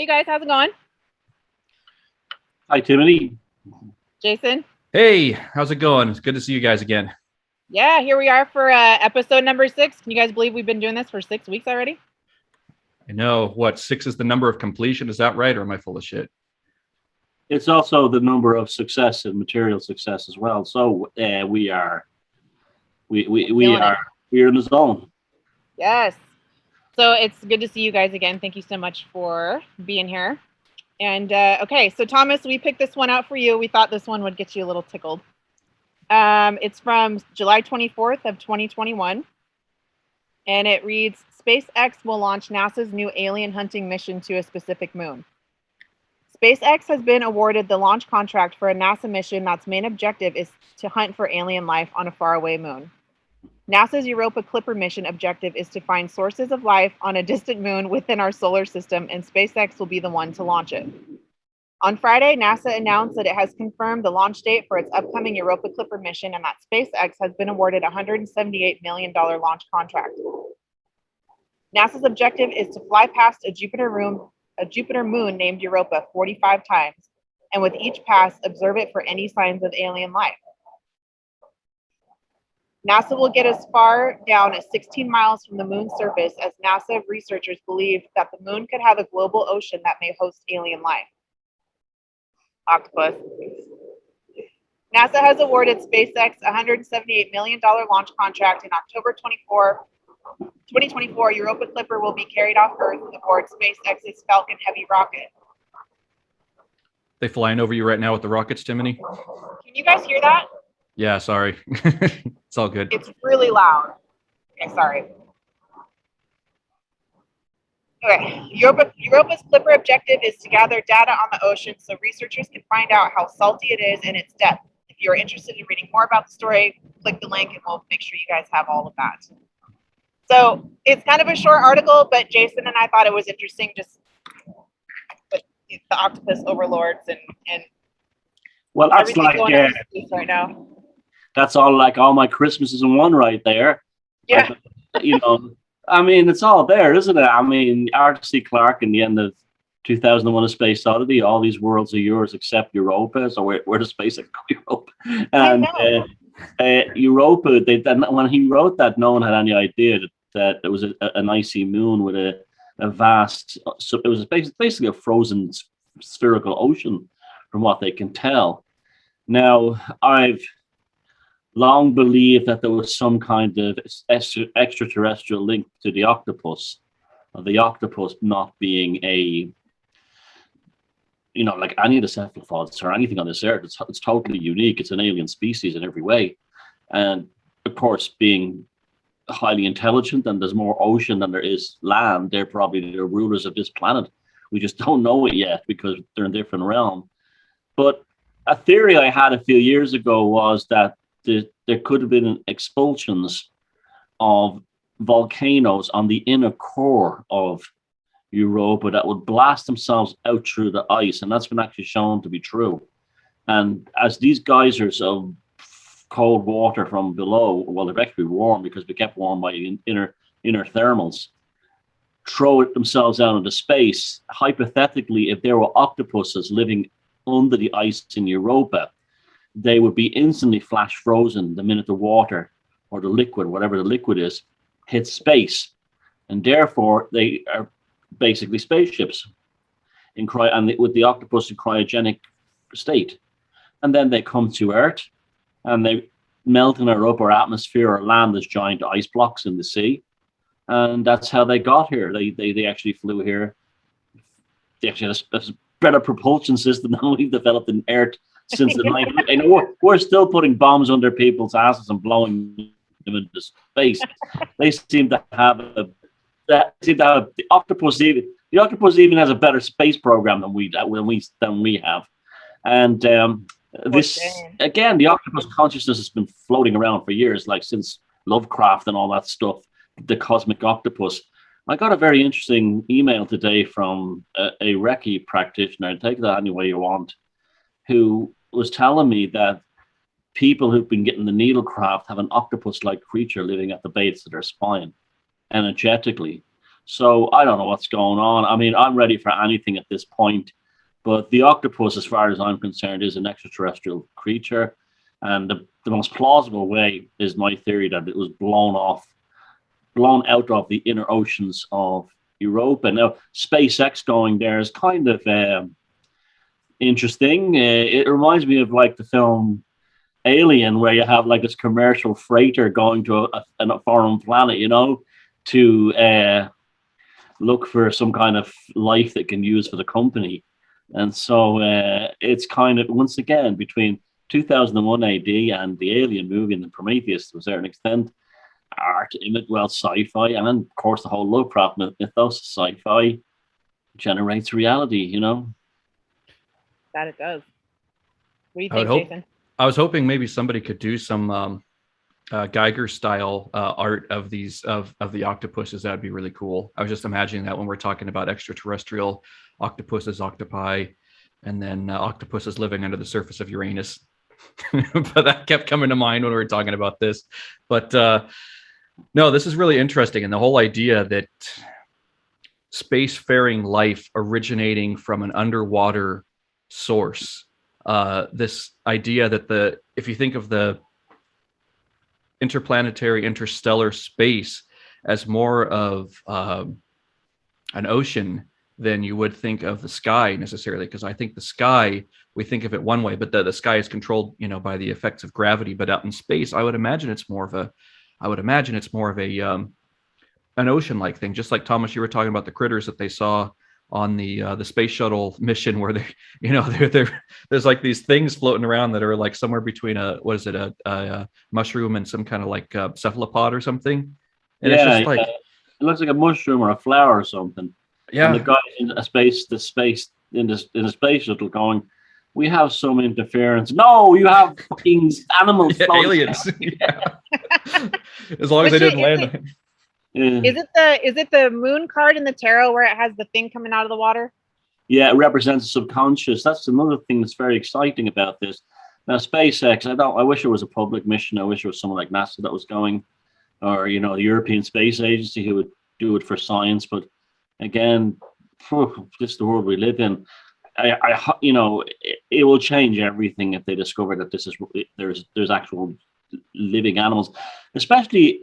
Hey guys, how's it going? Hi, Timothy. Jason? Hey, how's it going? It's good to see you guys again. Yeah, here we are for episode number 6. Can you guys believe we've been doing this for 6 weeks already? I know, what, 6 is the number of completion? Is that right, or am I full of shit? It's also the number of success and material success as well. So we are Killing it. we're in the zone. Yes. So it's good to see you guys again. Thank you so much for being here. And okay, so Thomas, we picked this one out for you. We thought this one would get you a little tickled. It's from July 24th of 2021. And it reads, SpaceX will launch NASA's new alien hunting mission to a specific moon. SpaceX has been awarded the launch contract for a NASA mission that's main objective is to hunt for alien life on a faraway moon. NASA's Europa Clipper mission objective is to find sources of life on a distant moon within our solar system, and SpaceX will be the one to launch it. On Friday, NASA announced that it has confirmed the launch date for its upcoming Europa Clipper mission and that SpaceX has been awarded a $178 million launch contract. NASA's objective is to fly past a Jupiter moon named Europa 45 times, and with each pass, observe it for any signs of alien life. NASA will get as far down as 16 miles from the moon's surface as NASA researchers believe that the moon could have a global ocean that may host alien life. Octopus. NASA has awarded SpaceX a $178 million launch contract in October 2024. Europa Clipper will be carried off Earth aboard SpaceX's Falcon Heavy rocket. They flying over you right now with the rockets, Timony? Can you guys hear that? Yeah, sorry. It's all good. It's really loud. Okay, sorry. Okay, Europa's Clipper objective is to gather data on the ocean so researchers can find out how salty it is and its depth. If you're interested in reading more about the story, click the link and we'll make sure you guys have all of that. So it's kind of a short article, but Jason and I thought it was interesting just with the octopus overlords and Well, that's everything like going on in space right now. that's all my Christmases in one right there. Yeah. I mean, it's all there, isn't it? I mean, Arthur C. Clarke in the end of 2001: A Space Odyssey, all these worlds are yours except Europa. So where does SpaceX go? Europa? And Europa, when he wrote that, no one had any idea that it was an icy moon with a vast. So it was basically a frozen spherical ocean, from what they can tell. Now, I've long believed that there was some kind of extraterrestrial link to the octopus not being like any of the cephalopods or anything on this earth. It's totally unique. It's an alien species in every way. And of course, being highly intelligent and there's more ocean than there is land, they're probably the rulers of this planet. We just don't know it yet because they're in a different realm. But a theory I had a few years ago was that there could have been expulsions of volcanoes on the inner core of Europa that would blast themselves out through the ice, and that's been actually shown to be true. And as these geysers of cold water from below, well, they're actually warm because we kept warm by inner thermals, throw themselves out into space. Hypothetically, if there were octopuses living under the ice in Europa, they would be instantly flash frozen the minute the water or the liquid, whatever the liquid is, hits space. And therefore, they are basically spaceships with the octopus in cryogenic state. And then they come to Earth and they melt in our upper atmosphere or land as giant ice blocks in the sea. And that's how they got here. They actually flew here. They actually had a better propulsion system than we've developed in Earth since the 90s. I know we're still putting bombs under people's asses and blowing them into space. They seem to have the octopus even has a better space program than we have. And again, the octopus consciousness has been floating around for years, like since Lovecraft and all that stuff, the cosmic octopus. I got a very interesting email today from a Reiki practitioner, take that any way you want, who was telling me that people who've been getting the Needlecraft have an octopus-like creature living at the base of their spine, energetically. So I don't know what's going on. I mean, I'm ready for anything at this point. But the octopus, as far as I'm concerned, is an extraterrestrial creature. And the most plausible way is my theory that it was blown out of the inner oceans of Europa. Now, SpaceX going there is kind of interesting. It reminds me of like the film Alien, where you have like this commercial freighter going to a foreign planet, to look for some kind of life that can use for the company. And so it's kind of, once again, between 2001 AD and the Alien movie and the Prometheus to a certain extent, art, image, well, sci-fi, and then, of course, the whole Lovecraft mythos, sci-fi generates reality, That it does. What do you I would think, hope. Jason? I was hoping maybe somebody could do some Geiger style art of these of the octopuses. That'd be really cool. I was just imagining that when we're talking about extraterrestrial octopuses, octopi, and then octopuses living under the surface of Uranus. But that kept coming to mind when we were talking about this. But no, this is really interesting, and the whole idea that spacefaring life originating from an underwater source. This idea that if you think of the interplanetary, interstellar space as more of an ocean than you would think of the sky necessarily, because I think the sky, we think of it one way, but the sky is controlled, by the effects of gravity. But out in space, I would imagine it's more of a an ocean-like thing, just like Thomas, you were talking about the critters that they saw on the space shuttle mission, where there's like these things floating around that are like somewhere between a mushroom and some kind of like cephalopod or something. And it's just like, it looks like a mushroom or a flower or something. yeah. And the guy in the space shuttle going, "We have some interference." No, you have fucking animals. Yeah, aliens. Yeah. As long as they didn't land. Yeah. Is it the moon card in the tarot where it has the thing coming out of the water? Yeah, it represents the subconscious. That's another thing that's very exciting about this. Now, SpaceX, I wish it was a public mission. I wish it was someone like NASA that was going, or the European Space Agency who would do it for science. But again, this is the world we live in. It will change everything if they discover that there's actual living animals, especially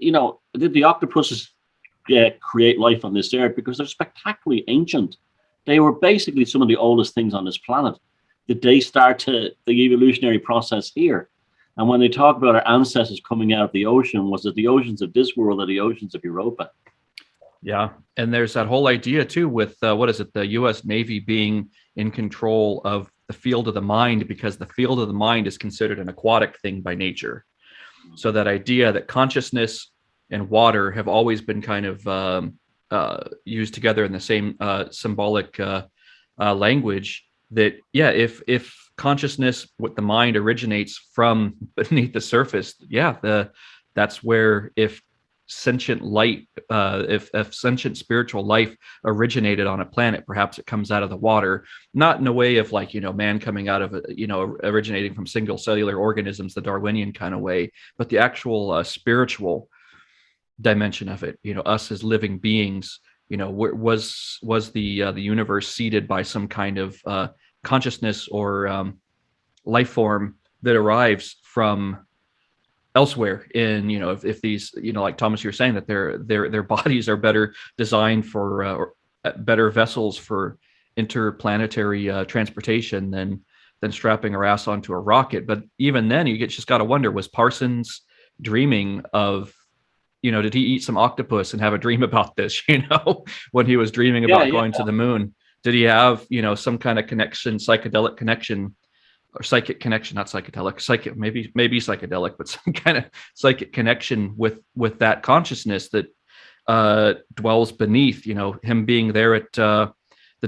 did the octopuses create life on this earth, because they're spectacularly ancient. They were basically some of the oldest things on this planet. Did they start the evolutionary process here? And when they talk about our ancestors coming out of the ocean, was it the oceans of this world or the oceans of Europa? Yeah, and there's that whole idea too with the U.S. Navy being in control of the field of the mind, because the field of the mind is considered an aquatic thing by nature. So that idea that consciousness and water have always been kind of used together in the same symbolic language. That if consciousness with the mind originates from beneath the surface, that's where if sentient light, if sentient spiritual life originated on a planet, perhaps it comes out of the water, not in a way of like, man coming out of, originating from single cellular organisms, the Darwinian kind of way, but the actual spiritual dimension of it, us as living beings, was the universe seeded by some kind of consciousness or life form that arrives from elsewhere in, if these, like Thomas, you're saying that their bodies are better designed for or better vessels for interplanetary transportation than strapping our ass onto a rocket. But even then, you just got to wonder, was Parsons dreaming of, did he eat some octopus and have a dream about this, when he was dreaming about going to the moon? Did he have, some kind of connection, psychedelic connection, or psychic connection, not psychedelic, psychic, maybe psychedelic, but some kind of psychic connection with that consciousness that dwells beneath, him being there at the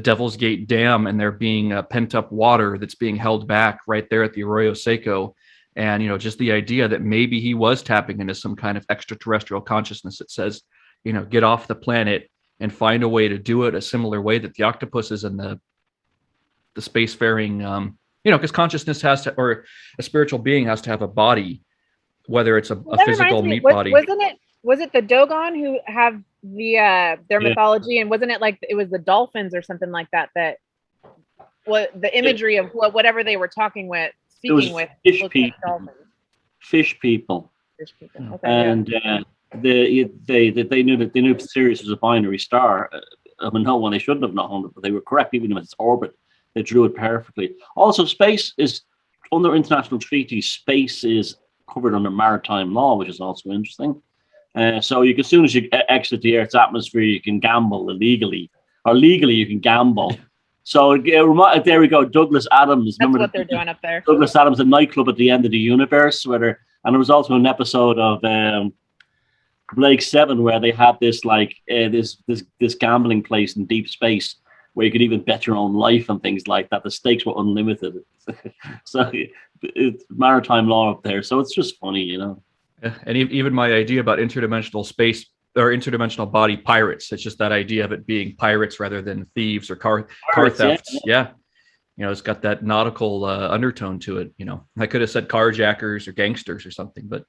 Devil's Gate Dam, and there being pent up water that's being held back right there at the Arroyo Seco. And, just the idea that maybe he was tapping into some kind of extraterrestrial consciousness that says, get off the planet and find a way to do it a similar way that the octopuses and the spacefaring, because consciousness has to, or a spiritual being has to have a body, whether it's a physical meat body. Was it the Dogon who have their mythology, and wasn't it like it was the dolphins or something like that? That what the imagery of whatever they were speaking with fish looked like people. dolphins. Fish people. Fish people. Okay, and they knew Sirius was a binary star. I mean, no one, they shouldn't have known, but they were correct. Even in its orbit, they drew it perfectly. Also, space is under international treaties. Space is covered under maritime law, which is also interesting. So you can, as soon as you exit the Earth's atmosphere, you can gamble illegally, or legally you can gamble. So there we go. Douglas Adams. That's what they're doing up there. Douglas Adams, the nightclub at the end of the universe, and there was also an episode of Blake 7 where they had this like this gambling place in deep space where you could even bet your own life and things like that. The stakes were unlimited. So it's maritime law up there. So it's just funny, you know. And even my idea about interdimensional space or interdimensional body pirates, it's just that idea of it being pirates rather than thieves or car thefts. Yeah. You know, it's got that nautical undertone to it. You know, I could have said carjackers or gangsters or something, but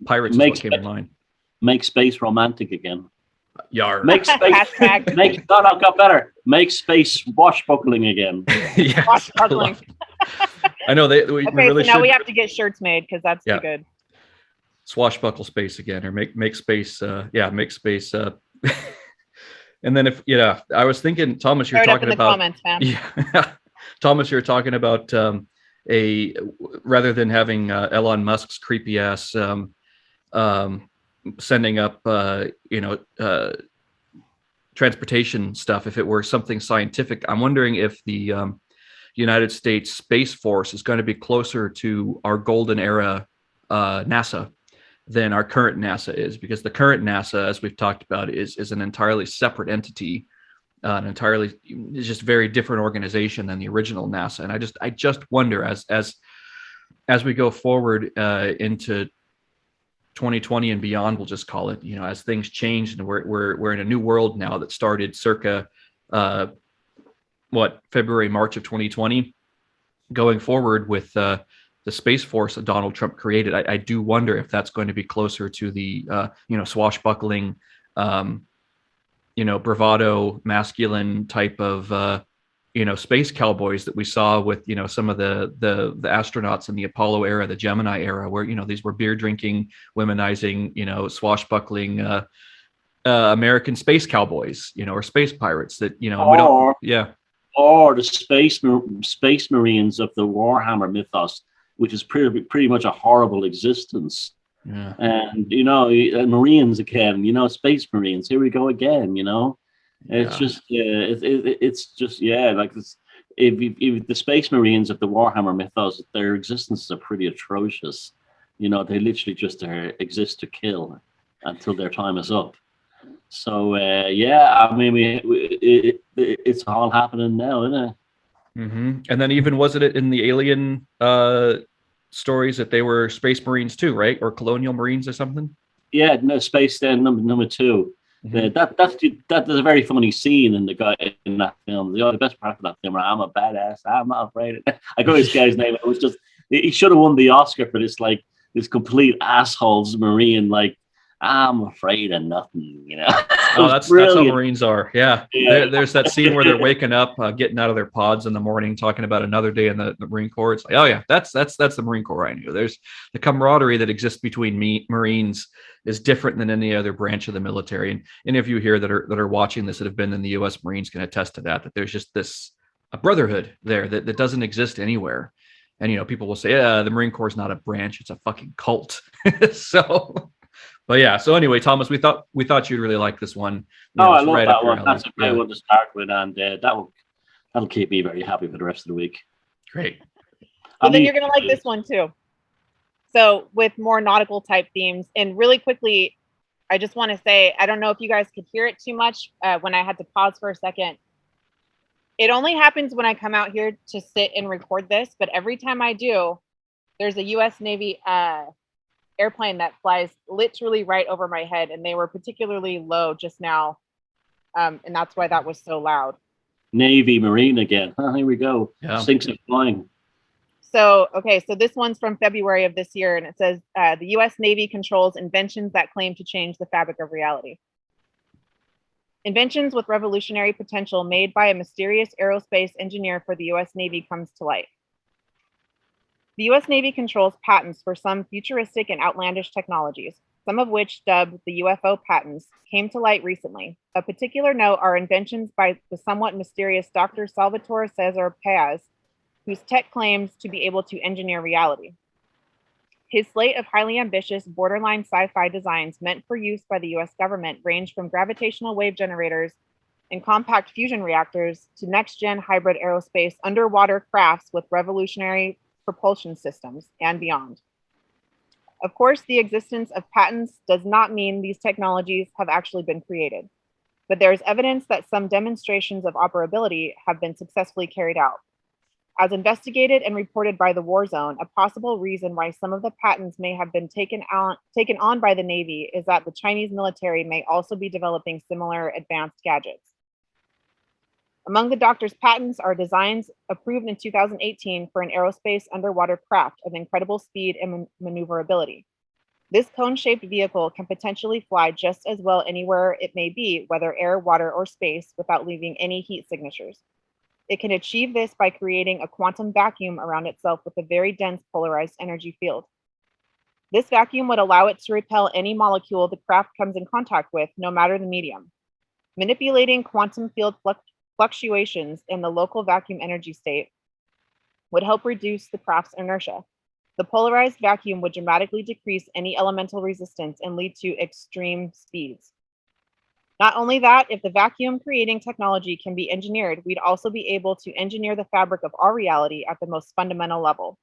pirates is what came to mind. Make space romantic again. Yar. Make space. Got better. Make space swashbuckling again. Yeah, swashbuckling. I know we really so now we have to get shirts made because that's too good. Swashbuckle space again, or make space. Make space. And then I was thinking, Thomas, you're talking about. Comments, man. Yeah, Thomas, you're talking about rather than having Elon Musk's creepy ass sending up transportation stuff. If it were something scientific, I'm wondering if the United States Space Force is going to be closer to our golden era NASA than our current NASA is, because the current NASA, as we've talked about, is an entirely separate entity, is just very different organization than the original NASA. And I just wonder as we go forward into 2020 and beyond, we'll just call it, as things change, and we're in a new world now that started circa February, March of 2020, going forward with the Space Force that Donald Trump created. I do wonder if that's going to be closer to the swashbuckling, bravado, masculine type of space cowboys that we saw with some of the astronauts in the Apollo era, the Gemini era, where these were beer drinking, womanizing, swashbuckling American space cowboys, or space pirates that or the space marines of the Warhammer mythos, which is pretty much a horrible existence. Yeah. And Marines again, space Marines, here we go again. It's just like this. If the Space Marines of the Warhammer mythos, their existences are pretty atrocious. They literally just exist to kill until their time is up. So it's all happening now, isn't it? Mm-hmm. And then even wasn't it in the Alien stories that they were Space Marines too, right? Or Colonial Marines or something? Yeah, no, Space number 2. Mm-hmm. That's a very funny scene in that film. The best part of that film, I'm a badass, I'm not afraid. I got this guy's name. It was just, he should have won the Oscar for this complete assholes Marine, I'm afraid of nothing, Oh, that's how Marines are. Yeah. There's that scene where they're waking up, getting out of their pods in the morning, talking about another day in the Marine Corps. It's like, oh yeah, that's the Marine Corps I knew. There's the camaraderie that exists between Marines is different than any other branch of the military. And any of you here that are watching this that have been in the U.S. Marines can attest to that there's just a brotherhood there that doesn't exist anywhere. And people will say, the Marine Corps is not a branch, it's a fucking cult. But yeah, so anyway, Thomas, we thought you'd really like this one. I love that one. That's a great one to start with, and that'll keep me very happy for the rest of the week. Great. Well, then you're gonna like this one too. So with more nautical type themes, and really quickly, I just want to say, I don't know if you guys could hear it too much when I had to pause for a second. It only happens when I come out here to sit and record this, but every time I do, there's a U.S. Navy airplane that flies literally right over my head, and they were particularly low just now, and that's why that was so loud. Navy Marine again. Here we go. Yeah. Sinks and flying. So this one's from February of this year, and it says the U.S. Navy controls inventions that claim to change the fabric of reality. Inventions with revolutionary potential made by a mysterious aerospace engineer for the US Navy comes to light. The US Navy controls patents for some futuristic and outlandish technologies, some of which, dubbed the UFO patents, came to light recently. Of particular note are inventions by the somewhat mysterious Dr. Salvatore Cesar Paz, whose tech claims to be able to engineer reality. His slate of highly ambitious, borderline sci-fi designs meant for use by the US government range from gravitational wave generators and compact fusion reactors to next-gen hybrid aerospace underwater crafts with revolutionary propulsion systems and beyond. Of course, the existence of patents does not mean these technologies have actually been created, but there is evidence that some demonstrations of operability have been successfully carried out. As investigated and reported by the War Zone, a possible reason why some of the patents may have been taken on by the Navy is that the Chinese military may also be developing similar advanced gadgets. Among the doctor's patents are designs approved in 2018 for an aerospace underwater craft of incredible speed and maneuverability. This cone-shaped vehicle can potentially fly just as well anywhere it may be, whether air, water, or space, without leaving any heat signatures. It can achieve this by creating a quantum vacuum around itself with a very dense polarized energy field. This vacuum would allow it to repel any molecule the craft comes in contact with, no matter the medium. Manipulating quantum field fluctuations in the local vacuum energy state would help reduce the craft's inertia. The polarized vacuum would dramatically decrease any elemental resistance and lead to extreme speeds. Not only that, if the vacuum creating technology can be engineered, we'd also be able to engineer the fabric of our reality at the most fundamental level.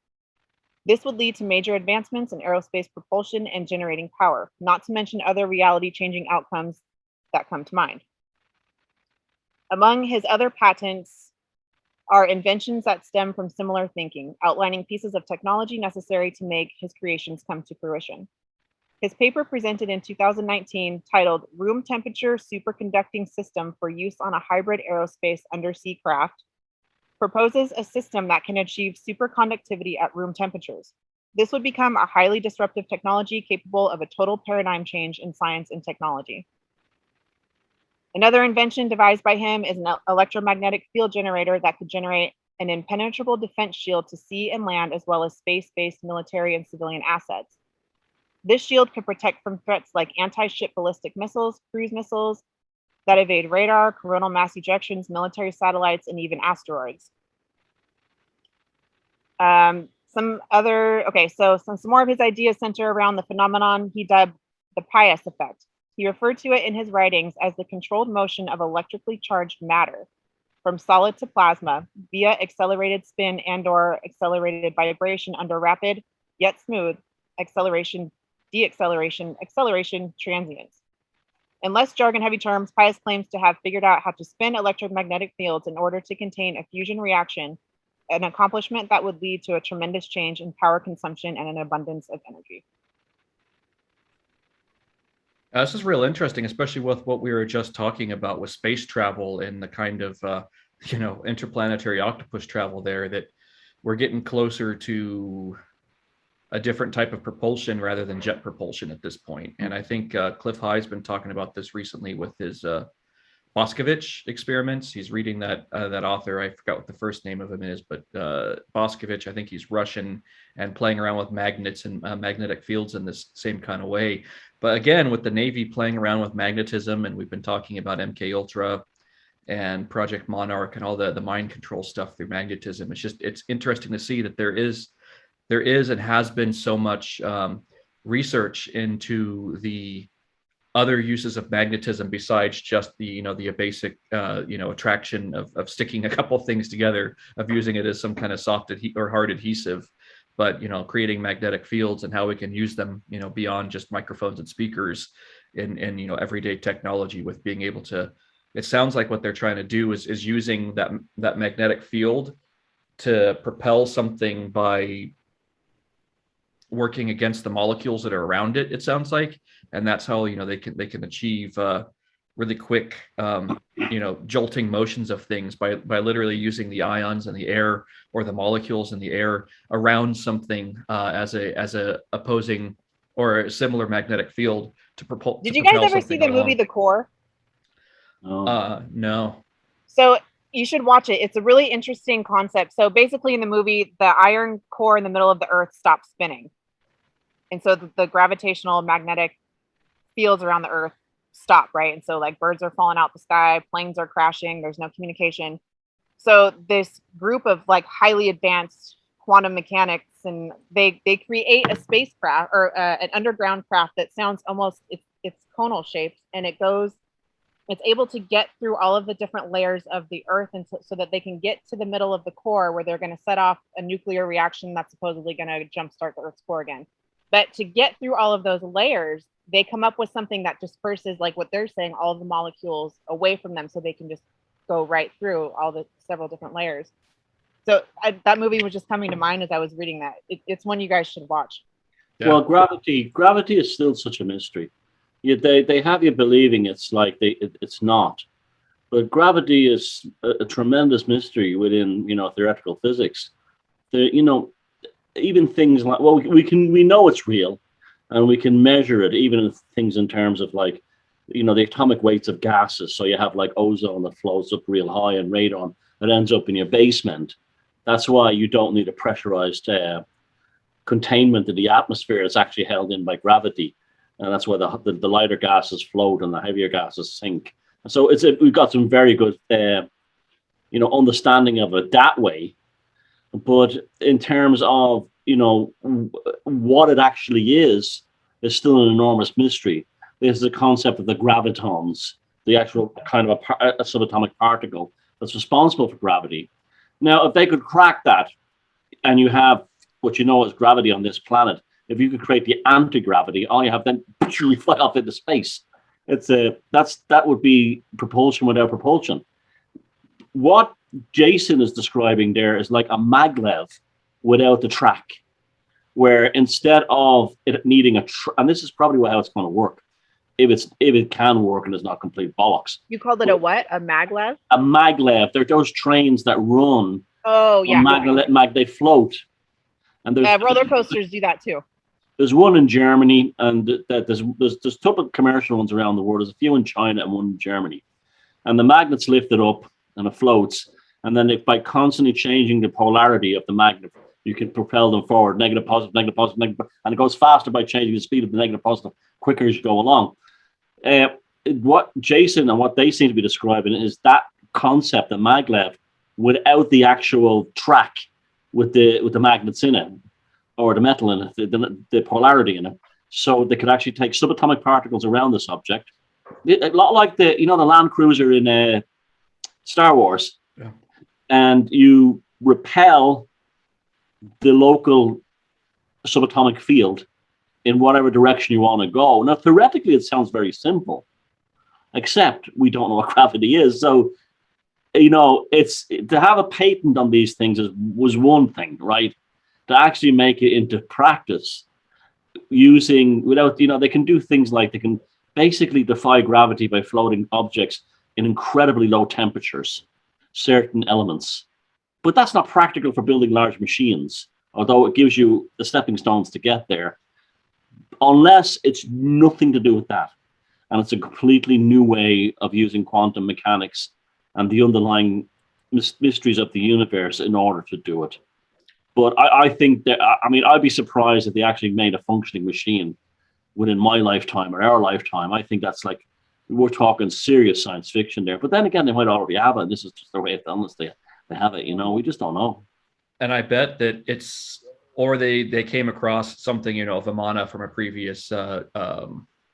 This would lead to major advancements in aerospace propulsion and generating power, not to mention other reality-changing outcomes that come to mind. Among his other patents are inventions that stem from similar thinking, outlining pieces of technology necessary to make his creations come to fruition. His paper presented in 2019, titled Room Temperature Superconducting System for Use on a Hybrid Aerospace Undersea Craft, proposes a system that can achieve superconductivity at room temperatures. This would become a highly disruptive technology capable of a total paradigm change in science and technology. Another invention devised by him is an electromagnetic field generator that could generate an impenetrable defense shield to sea and land, as well as space-based military and civilian assets. This shield could protect from threats like anti-ship ballistic missiles, cruise missiles that evade radar, coronal mass ejections, military satellites, and even asteroids. Some more of his ideas center around the phenomenon he dubbed the Pius effect. He referred to it in his writings as the controlled motion of electrically charged matter from solid to plasma via accelerated spin and/or accelerated vibration under rapid yet smooth acceleration, deacceleration, acceleration transients. In less jargon-heavy terms, Pius claims to have figured out how to spin electromagnetic fields in order to contain a fusion reaction, an accomplishment that would lead to a tremendous change in power consumption and an abundance of energy. This is real interesting, especially with what we were just talking about with space travel and the kind of, interplanetary octopus travel there, that we're getting closer to a different type of propulsion rather than jet propulsion at this point. And I think Cliff High's been talking about this recently with his Boscovich experiments. He's reading that author. I forgot what the first name of him is, but Boscovich, I think he's Russian, and playing around with magnets and magnetic fields in this same kind of way. But again, with the Navy playing around with magnetism, and we've been talking about MK Ultra and Project Monarch and all the mind control stuff through magnetism. It's interesting to see that there is and has been so much research into the other uses of magnetism besides just the basic attraction of sticking a couple things together, of using it as some kind of soft or hard adhesive, but creating magnetic fields and how we can use them beyond just microphones and speakers in everyday technology, with being able to, it sounds like what they're trying to do is using that magnetic field to propel something by working against the molecules that are around it, it sounds like. And that's how they can achieve really quick jolting motions of things by literally using the ions in the air or the molecules in the air around something as a opposing or a similar magnetic field to propel. Did you guys ever see the movie The Core? No. So you should watch it. It's a really interesting concept. So basically, in the movie, the iron core in the middle of the Earth stops spinning, and so the gravitational magnetic fields around the Earth stop, right? And so like birds are falling out the sky, planes are crashing, there's no communication. So this group of like highly advanced quantum mechanics, and they create a spacecraft or an underground craft that sounds almost it's conal shaped, and it's able to get through all of the different layers of the Earth, and so that they can get to the middle of the core where they're going to set off a nuclear reaction that's supposedly going to jumpstart the Earth's core again. But to get through all of those layers, they come up with something that disperses, like what they're saying, all of the molecules away from them, so they can just go right through all the several different layers. So that movie was just coming to mind as I was reading that. It's one you guys should watch. Yeah. Well, gravity is still such a mystery. They have you believing it's like it's not, but gravity is a tremendous mystery within theoretical physics. Even things like, well, we know it's real, and we can measure it, even in things in terms of like the atomic weights of gases. So you have like ozone that floats up real high, and radon that ends up in your basement. That's why you don't need a pressurized containment in the atmosphere. It's actually held in by gravity. And that's why the lighter gases float and the heavier gases sink. And so we've got some very good, understanding of it that way. But in terms of what it actually is still an enormous mystery. This is a concept of the gravitons, the actual kind of a subatomic particle that's responsible for gravity. Now, if they could crack that, and you have what you know as gravity on this planet, if you could create the anti-gravity, all you have then you fly off into space. That would be propulsion without propulsion. What Jason is describing there is like a maglev without the track, where instead of it needing and this is probably how it's going to work, if it can work and is not complete bollocks. You called it a what? A maglev? A maglev. They're those trains that run. Oh yeah. They float. And roller coasters do that too. There's one in Germany, and there's a couple of commercial ones around the world. There's a few in China and one in Germany. And the magnets lift it up and it floats. And then by constantly changing the polarity of the magnet, you can propel them forward, negative, positive, negative, positive, negative. And it goes faster by changing the speed of the negative, positive, quicker as you go along. What Jason and what they seem to be describing is that concept of maglev without the actual track with the magnets in it, or the metal in it, the polarity in it. So they could actually take subatomic particles around this object, a lot like the Land Cruiser in Star Wars. Yeah. And you repel the local subatomic field in whatever direction you want to go. Now, theoretically, it sounds very simple, except we don't know what gravity is. So, it's to have a patent on these things was one thing, right? To actually make it into practice they can do things like they can basically defy gravity by floating objects in incredibly low temperatures, certain elements. But that's not practical for building large machines, although it gives you the stepping stones to get there, unless it's nothing to do with that. And it's a completely new way of using quantum mechanics and the underlying mysteries of the universe in order to do it. But I think that, I'd be surprised if they actually made a functioning machine within my lifetime or our lifetime. I think that's like, we're talking serious science fiction there. But then again, they might already have it. This is just their way of telling us they have it. We just don't know. And I bet that or they came across something, Vimana from a previous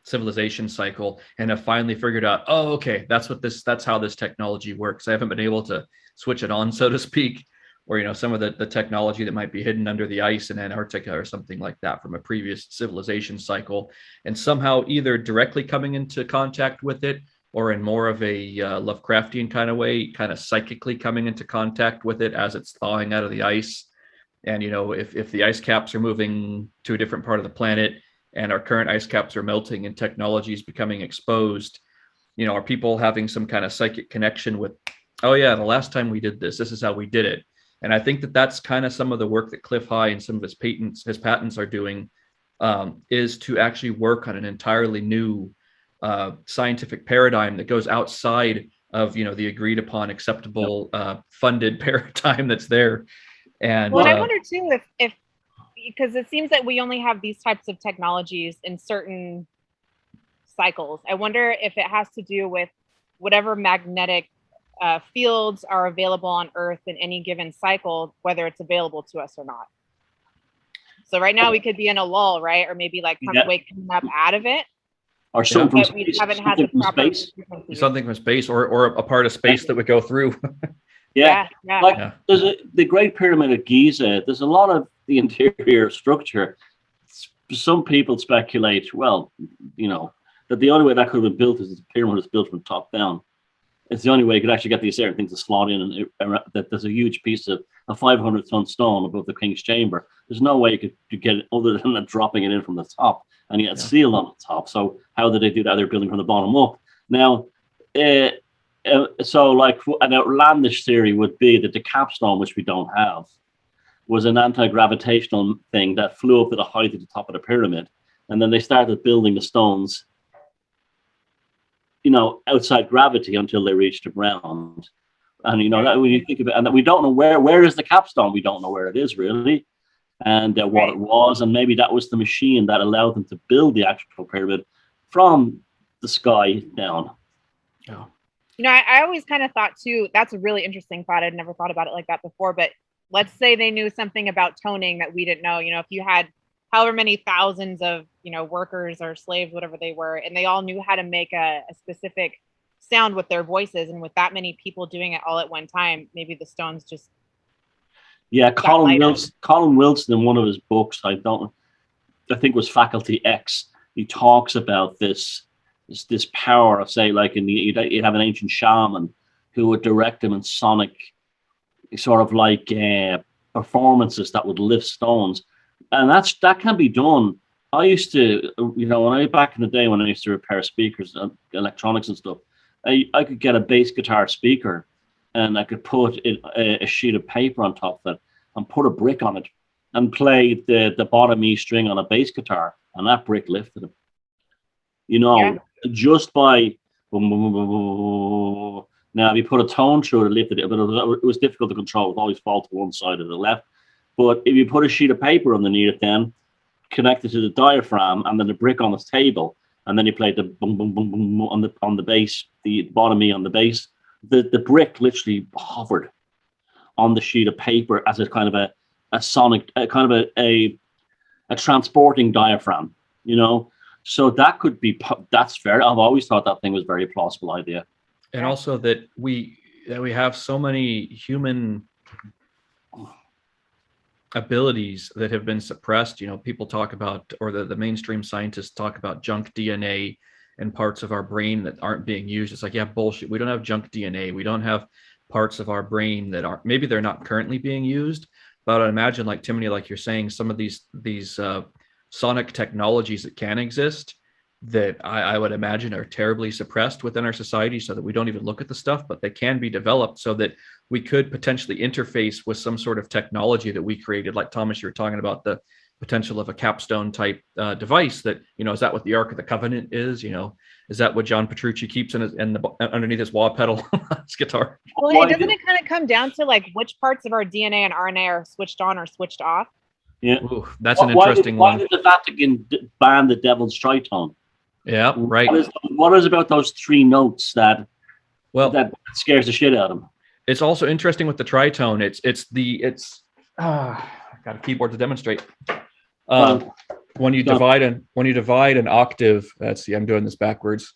civilization cycle, and have finally figured out, oh, okay, that's how this technology works. I haven't been able to switch it on, so to speak, or some of the technology that might be hidden under the ice in Antarctica or something like that from a previous civilization cycle, and somehow either directly coming into contact with it, or in more of a Lovecraftian kind of way, kind of psychically coming into contact with it as it's thawing out of the ice. And if the ice caps are moving to a different part of the planet, and our current ice caps are melting and technology is becoming exposed, are people having some kind of psychic connection with, oh yeah, the last time we did this is how we did it. And I think that that's kind of some of the work that Cliff High and some of his patents are doing, is to actually work on an entirely new scientific paradigm that goes outside of the agreed upon acceptable funded paradigm that's there. And well, and I wonder too if because it seems that we only have these types of technologies in certain cycles. I wonder if it has to do with whatever magnetic fields are available on Earth in any given cycle, whether it's available to us or not. So right now we could be in a lull, right? Or maybe like waking up out of it. Or something but we haven't had the proper something from space or a part of space that would go through. Like there's the Great Pyramid of Giza. There's a lot of the interior structure. Some people speculate, well, that the only way that could have been built is the pyramid was built from top down. It's the only way you could actually get these certain things to slot in, and that there's a huge piece of a 500-ton stone above the king's chamber. There's no way you could get it other than dropping it in from the top, and you had sealed on the top. So how did they do that? They're building from the bottom up. Now, so like an outlandish theory would be that the capstone, which we don't have, was an anti-gravitational thing that flew up to the height of the top of the pyramid, and then they started building the stones outside gravity until they reached the ground. And that when you think about it, and that we don't know where is the capstone, we don't know where it is really, and what it was, and maybe that was the machine that allowed them to build the actual pyramid from the sky down. I always kind of thought too, that's a really interesting thought. I'd never thought about it like that before, but let's say they knew something about toning that we didn't know. If you had however many thousands of workers or slaves, whatever they were, and they all knew how to make a specific sound with their voices, and with that many people doing it all at one time, maybe the stones just Colin Wilson in one of his books, I think it was Faculty X, he talks about this power of, say, like you'd have an ancient shaman who would direct them in sonic sort of like performances that would lift stones. And that can be done. I used to, back in the day when I used to repair speakers, electronics and stuff, I could get a bass guitar speaker, and I could put a sheet of paper on top of it and put a brick on it and play the bottom E string on a bass guitar, and that brick lifted it. Just by now, if you put a tone through it, lifted it, but it was difficult to control. It would always fall to one side or the left. But if you put a sheet of paper underneath it, then connected to the diaphragm, and then the brick on the table, and then you play the boom boom boom boom on the bass, the bottom E on the bass, the brick literally hovered on the sheet of paper as a kind of a sonic, kind of a transporting diaphragm, So that could be, I've always thought that thing was a very plausible idea. And also that we have so many human abilities that have been suppressed. People talk about, or the mainstream scientists talk about junk DNA and parts of our brain that aren't being used. It's like, bullshit. We don't have junk DNA. We don't have parts of our brain that aren't, maybe they're not currently being used, but I imagine, like Timothy, like you're saying, some of these sonic technologies that can exist that I would imagine are terribly suppressed within our society, so that we don't even look at the stuff, but they can be developed so that we could potentially interface with some sort of technology that we created. Like Thomas, you were talking about the potential of a capstone type device that, is that what the Ark of the Covenant is? Is that what John Petrucci keeps underneath his wah pedal on his guitar? Well, doesn't it kind of come down to like which parts of our DNA and RNA are switched on or switched off? Yeah. Ooh, that's an interesting one. Why did the Vatican ban the devil's tritone? Yeah, right. What is about those three notes that scares the shit out of them? It's also interesting with the tritone. I got a keyboard to demonstrate. When you divide an octave, I'm doing this backwards.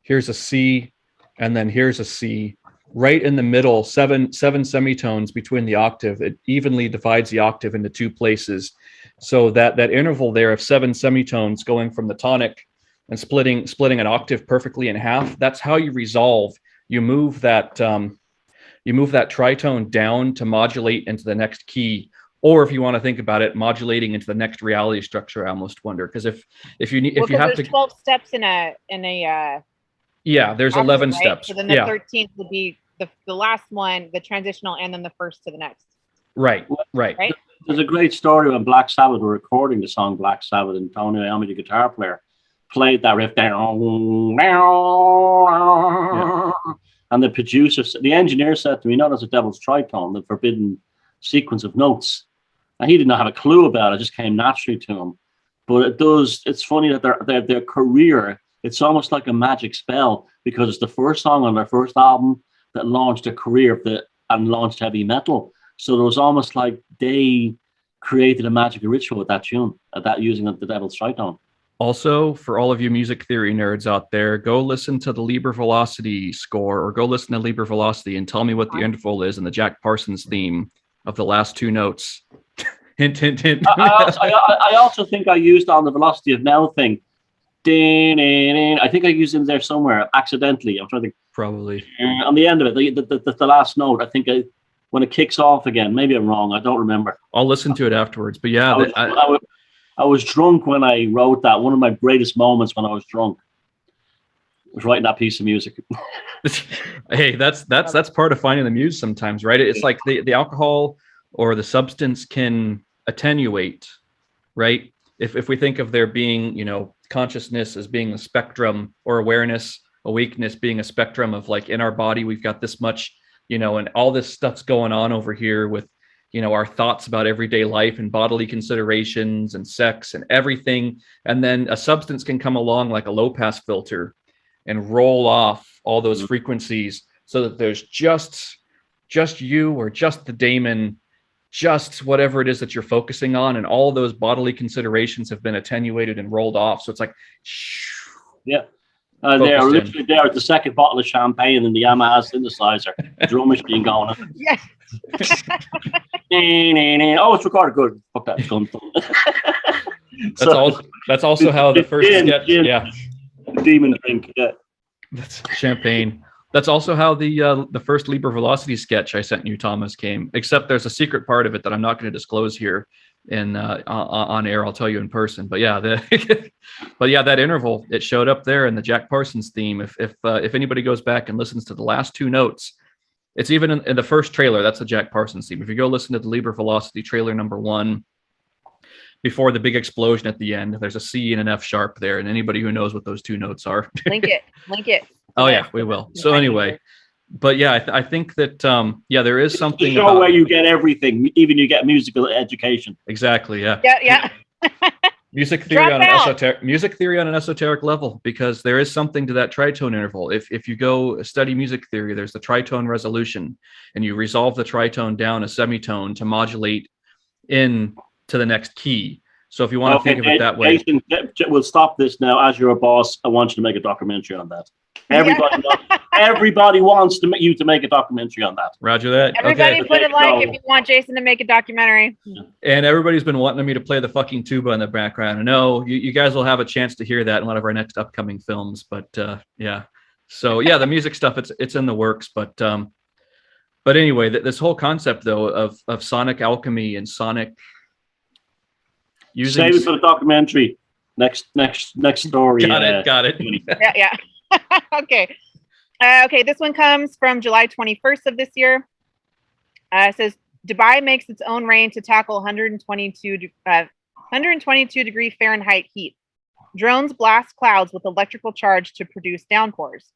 Here's a C, and then here's a C. Right in the middle, seven semitones between the octave. It evenly divides the octave into two places. So that interval there of 7 semitones going from the tonic and splitting an octave perfectly in half. That's how you resolve. You move that tritone down to modulate into the next key. Or if you want to think about it, modulating into the next reality structure. I almost wonder, because if you have to 12 steps in a there's 11 steps. So then the 13th would be the last one, the transitional, and then the first to the next. Right. There's a great story when Black Sabbath were recording the song Black Sabbath, and Tony Iommi, the guitar player, played that riff down, and the producer, the engineer said to me, "No, that's a devil's tritone, the forbidden sequence of notes." And he did not have a clue about it; it just came naturally to him. But it does. It's funny that their career. It's almost like a magic spell because it's the first song on their first album that launched a career and launched heavy metal. So it was almost like they created a magical ritual with that tune, that using the devil's tritone. Also, for all of you music theory nerds out there, go listen to the Liber Velocity score, or go listen to Liber Velocity and tell me what the interval is in the Jack Parsons theme of the last two notes. Hint, hint, hint. I also think I used on the Velocity of Now thing. I think I used it in there somewhere accidentally. I'm trying to think. Probably. On the end of it, the last note, I think when it kicks off again, maybe I'm wrong. I don't remember. I'll listen to it afterwards. But yeah, I was drunk when I wrote that. One of my greatest moments when I was drunk was writing that piece of music. Hey, that's part of finding the muse sometimes, right? It's like the alcohol or the substance can attenuate, right? If we think of there being, consciousness as being a spectrum, or awareness, awakeness being a spectrum of, like, in our body, we've got this much, and all this stuff's going on over here with, our thoughts about everyday life and bodily considerations and sex and everything. And then a substance can come along like a low pass filter and roll off all those frequencies so that there's just you, or just the daemon, just whatever it is that you're focusing on, and all those bodily considerations have been attenuated and rolled off. So it's like, yeah, they are literally there at the second bottle of champagne and the Yamaha synthesizer, the drum machine going on. Yes. Oh, it's recorded. Good. Fuck that. That's also how the first sketch. Yeah, demon drink. Yeah, that's champagne. That's also how the first Liber Velocity sketch I sent you, Thomas, came. Except there's a secret part of it that I'm not going to disclose here on air. I'll tell you in person. But yeah, that interval, it showed up there in the Jack Parsons theme. If anybody goes back and listens to the last two notes, it's even in the first trailer. That's the Jack Parsons theme. If you go listen to the Liber Velocity trailer number 1, before the big explosion at the end, there's a C and an F sharp there, and anybody who knows what those two notes are, link it. Oh yeah, we will. So anyway, but yeah, I think that there is something the show where you get everything, even you get musical education. Exactly. Yeah. Yeah. Music theory on an esoteric level, because there is something to that tritone interval. If you go study music theory, there's the tritone resolution, and you resolve the tritone down a semitone to modulate in to the next key. So if you want to think of it that way, Jason, we'll stop this now. As your boss, I want you to make a documentary on that. Everybody wants you to make a documentary on that. Roger that. Everybody put a like if you want Jason to make a documentary. And everybody's been wanting me to play the fucking tuba in the background. I know you guys will have a chance to hear that in one of our next upcoming films. But yeah. So yeah, the music stuff, it's in the works. But anyway, this whole concept though of sonic alchemy and sonic using. Save it for the documentary. Next story. Got it. Yeah. Okay. Okay, this one comes from July 21st of this year. It says, Dubai makes its own rain to tackle 122 degree Fahrenheit heat. Drones blast clouds with electrical charge to produce downpours.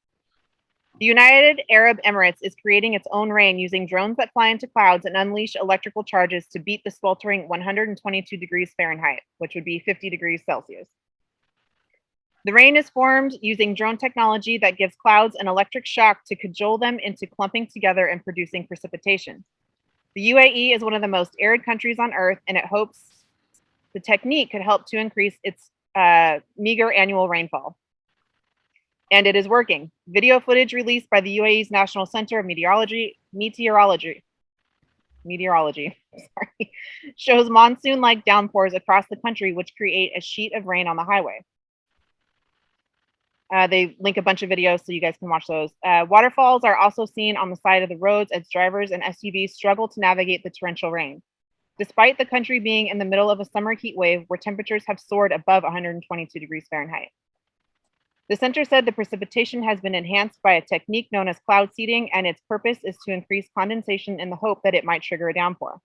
The United Arab Emirates is creating its own rain using drones that fly into clouds and unleash electrical charges to beat the sweltering 122 degrees Fahrenheit, which would be 50 degrees Celsius. The rain is formed using drone technology that gives clouds an electric shock to cajole them into clumping together and producing precipitation. The UAE is one of the most arid countries on Earth, and it hopes the technique could help to increase its meager annual rainfall. And it is working. Video footage released by the UAE's National Center of Meteorology, shows monsoon-like downpours across the country, which create a sheet of rain on the highway. They link a bunch of videos so you guys can watch those. Waterfalls are also seen on the side of the roads as drivers and SUVs struggle to navigate the torrential rain. Despite the country being in the middle of a summer heat wave where temperatures have soared above 122 degrees Fahrenheit. The center said the precipitation has been enhanced by a technique known as cloud seeding, and its purpose is to increase condensation in the hope that it might trigger a downpour.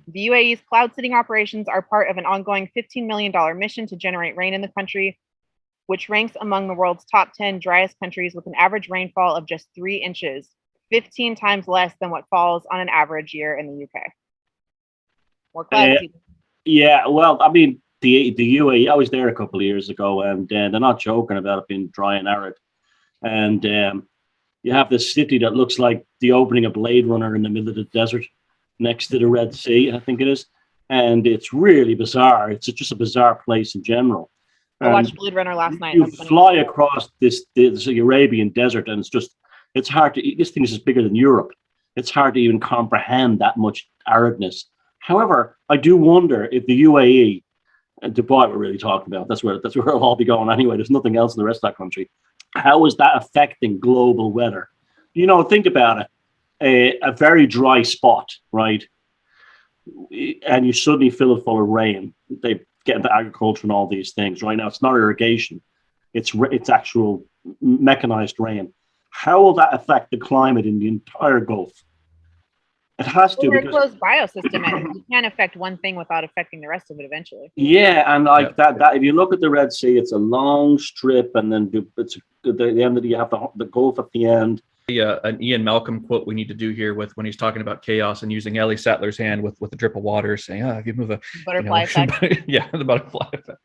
The UAE's cloud seeding operations are part of an ongoing $15 million mission to generate rain in the country, which ranks among the world's top 10 driest countries with an average rainfall of just 3 inches, 15 times less than what falls on an average year in the UK. More clouds. Yeah, well, I mean, the UAE, I was there a couple of years ago, and they're not joking about it being dry and arid. And you have this city that looks like the opening of Blade Runner in the middle of the desert next to the Red Sea, I think it is. And it's really bizarre. It's just a bizarre place in general. I watched Blade Runner last night. You fly across this Arabian desert, and it's hard to, this thing is just bigger than Europe. It's hard to even comprehend that much aridness. However, I do wonder if the UAE and Dubai we're really talking about, that's where it'll all be going anyway. There's nothing else in the rest of that country. How is that affecting global weather? You know, think about it. A very dry spot, right? And you suddenly fill it full of rain. They get into agriculture and all these things. Right now, it's not irrigation. It's actual mechanized rain. How will that affect the climate in the entire Gulf? It has to. We're a closed biosystem, and you can't affect one thing without affecting the rest of it eventually. Yeah, and like that if you look at the Red Sea, it's a long strip, and then it's the end of you have the Gulf at the end. An Ian Malcolm quote we need to do here with when he's talking about chaos and using Ellie Sattler's hand with a drip of water, saying, if you move a butterfly effect. Yeah, the butterfly effect.